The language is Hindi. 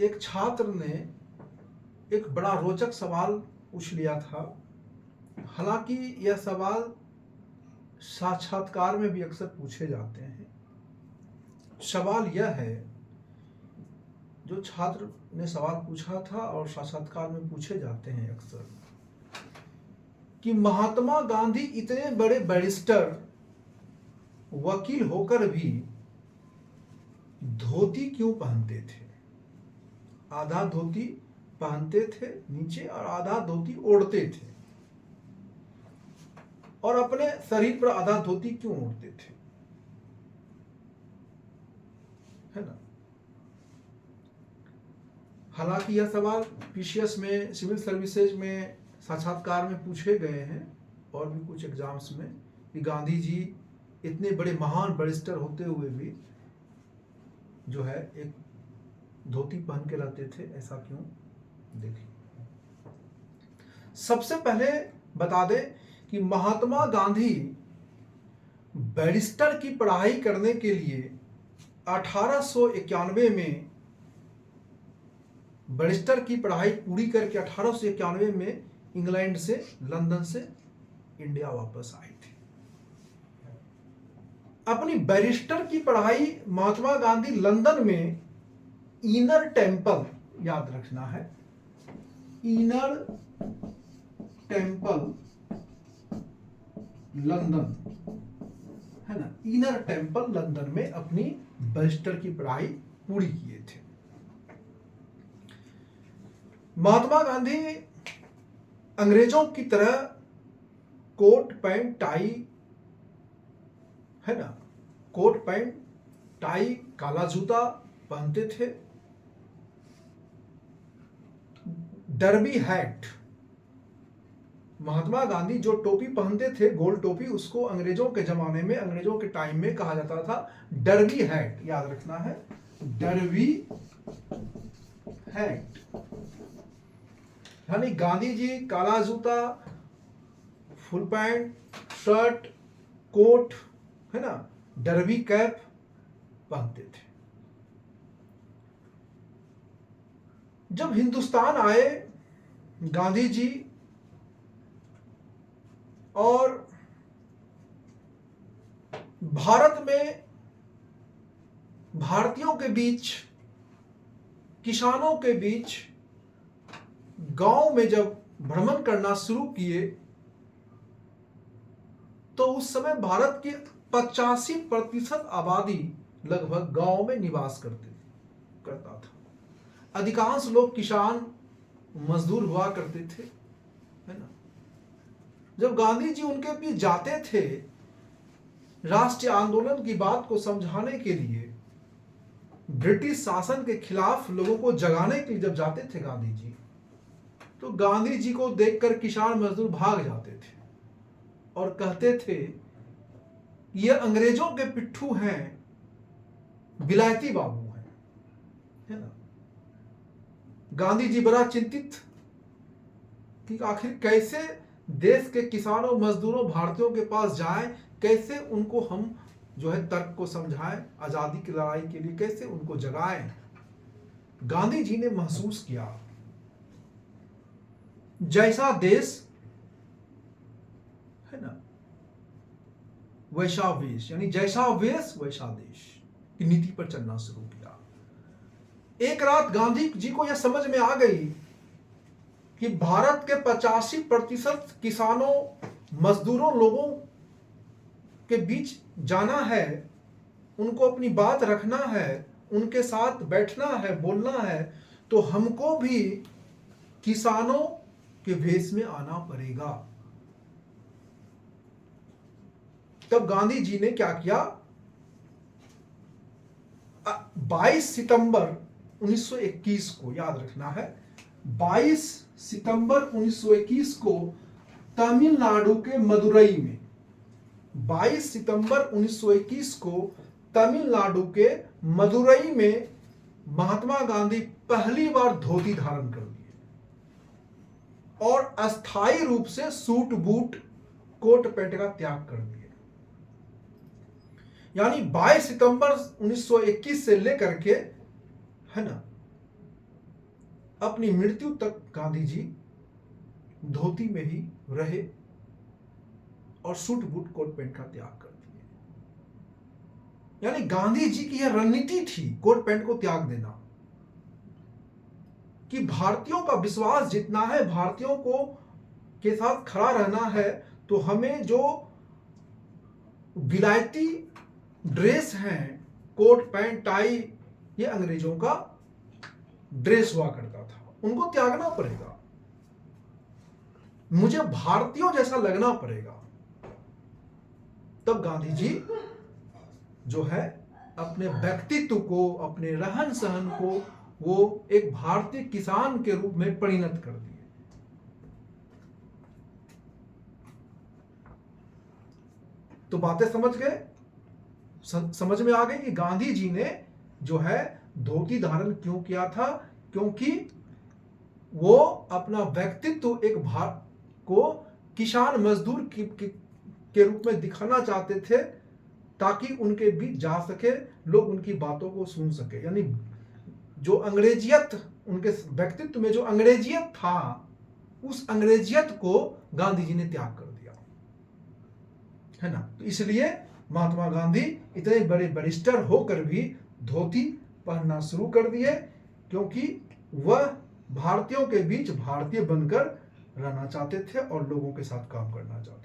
एक छात्र ने एक बड़ा रोचक सवाल पूछ लिया था। हालांकि यह सवाल साक्षात्कार में भी अक्सर पूछे जाते हैं। सवाल यह है, जो छात्र ने सवाल पूछा था और साक्षात्कार में पूछे जाते हैं अक्सर, कि महात्मा गांधी इतने बड़े बैरिस्टर, वकील होकर भी धोती क्यों पहनते थे? आधा धोती पहनते थे नीचे और आधा धोती ओढ़ते थे, और अपने शरीर पर आधा धोती क्यों ओढ़ते थे, है ना। हालांकि यह सवाल पीसीएस में, सिविल सर्विसेज में साक्षात्कार में पूछे गए हैं और भी कुछ एग्जाम्स में, कि गांधी जी इतने बड़े महान बैरिस्टर होते हुए भी जो है एक धोती पहन के रहते थे, ऐसा क्यों? देखिए, सबसे पहले बता दें कि महात्मा गांधी बैरिस्टर की पढ़ाई करने के लिए 1891 में, बैरिस्टर की पढ़ाई पूरी करके 1891 में इंग्लैंड से, लंदन से इंडिया वापस आए थे। अपनी बैरिस्टर की पढ़ाई महात्मा गांधी लंदन में इनर टेम्पल, याद रखना है, इनर टेम्पल लंदन, है ना, इनर टेम्पल लंदन में अपनी बैरिस्टर की पढ़ाई पूरी किए थे। महात्मा गांधी अंग्रेजों की तरह कोट पैंट टाई, है ना, कोट पैंट टाई, काला जूता पहनते थे। डर्बी हैट, महात्मा गांधी जो टोपी पहनते थे, गोल टोपी, उसको अंग्रेजों के जमाने में, अंग्रेजों के टाइम में कहा जाता था डर्बी हैट, याद रखना है, डर्बी हैट। यानी गांधी जी काला जूता, फुल पैंट, शर्ट, कोट, है ना, डर्बी कैप पहनते थे। जब हिंदुस्तान आए गांधी जी और भारत में भारतीयों के बीच, किसानों के बीच, गांव में जब भ्रमण करना शुरू किए, तो उस समय भारत की 85% आबादी लगभग गांव में निवास करता था। अधिकांश लोग किसान, मजदूर हुआ करते थे, है ना। जब गांधी जी उनके बीच जाते थे, राष्ट्रीय आंदोलन की बात को समझाने के लिए, ब्रिटिश शासन के खिलाफ लोगों को जगाने के लिए जब जाते थे गांधी जी, तो गांधी जी को देखकर किसान मजदूर भाग जाते थे और कहते थे, ये अंग्रेजों के पिट्ठू हैं, विलायती बाबू हैं, है ना। गांधी जी बड़ा चिंतित कि आखिर कैसे देश के किसानों, मजदूरों, भारतीयों के पास जाएं, कैसे उनको हम जो है तर्क को समझाएं, आजादी की लड़ाई के लिए कैसे उनको जगाएं। गांधी जी ने महसूस किया, जैसा देश, है ना, वैसा वेश, यानी जैसा वेश वैसा देश की नीति पर चलना शुरू किया। एक रात गांधी जी को यह समझ में आ गई कि भारत के 85% किसानों, मजदूरों, लोगों के बीच जाना है, उनको अपनी बात रखना है, उनके साथ बैठना है, बोलना है, तो हमको भी किसानों के भेष में आना पड़ेगा। तब गांधी जी ने क्या किया? 22 सितंबर 1921 को, याद रखना है, 22 सितंबर 1921 को तमिलनाडु के मदुरई में, 22 सितंबर 1921 को तमिलनाडु के मदुरई में महात्मा गांधी पहली बार धोती धारण कर लिए और अस्थायी रूप से सूट बूट, कोट पैंट का त्याग कर दिया। यानी 22 सितंबर 1921 से लेकर के, है ना, अपनी मृत्यु तक गांधी जी धोती में ही रहे और सूट बूट कोट पैंट का त्याग कर दिए। यानी गांधी जी की यह रणनीति थी कोट पैंट को त्याग देना, कि भारतीयों का विश्वास जीतना है, भारतीयों को के साथ खड़ा रहना है, तो हमें जो विलायती ड्रेस हैं, कोट पैंट टाई, ये अंग्रेजों का ड्रेस हुआ करता था, उनको त्यागना पड़ेगा, मुझे भारतीयों जैसा लगना पड़ेगा। तब गांधी जी जो है अपने व्यक्तित्व को, अपने रहन सहन को वो एक भारतीय किसान के रूप में परिणत कर दिए। तो बातें समझ गए, समझ में आ गई कि गांधी जी ने जो है धोती धारण क्यों किया था, क्योंकि वो अपना व्यक्तित्व एक भारत को किसान मजदूर के रूप में दिखाना चाहते थे, ताकि उनके बीच जा सके, लोग उनकी बातों को सुन सके। यानी जो अंग्रेजियत, उनके व्यक्तित्व में जो अंग्रेजियत था, उस अंग्रेजियत को गांधी जी ने त्याग कर दिया, है ना। तो इसलिए महात्मा गांधी इतने बड़े बैरिस्टर होकर भी धोती पहनना शुरू कर दिए, क्योंकि वह भारतीयों के बीच भारतीय बनकर रहना चाहते थे और लोगों के साथ काम करना चाहते थे।